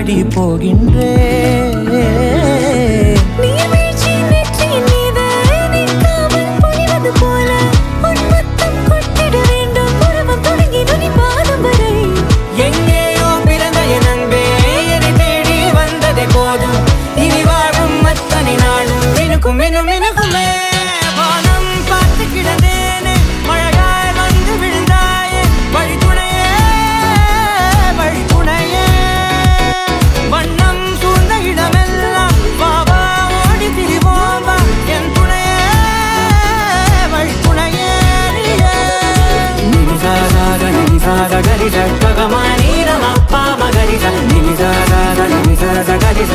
நீராடி போகின்றேன். எங்கேயோ பிறந்த என் அன்பே என்னை தேடி வந்ததே போதும். இனி வாழும் அத்தனை நாளும் மினுக்கும் மினும் மினுக்குமே. வானம் பார்த்து கிடந்தேனே, மழையாய் வந்து விழுந்தாயே, வழி துணையே வழி துணையே. வண்ணம் சூழ்ந்த இடமெல்லாம் வா வா ஓடி திரிவோம் வா, என் துணையே வழி துணையே நீயே. நினிசாக நினிசாக கரிச ககமா நீரமப்பா மகரிச நினிசாக நினிசாக கரிச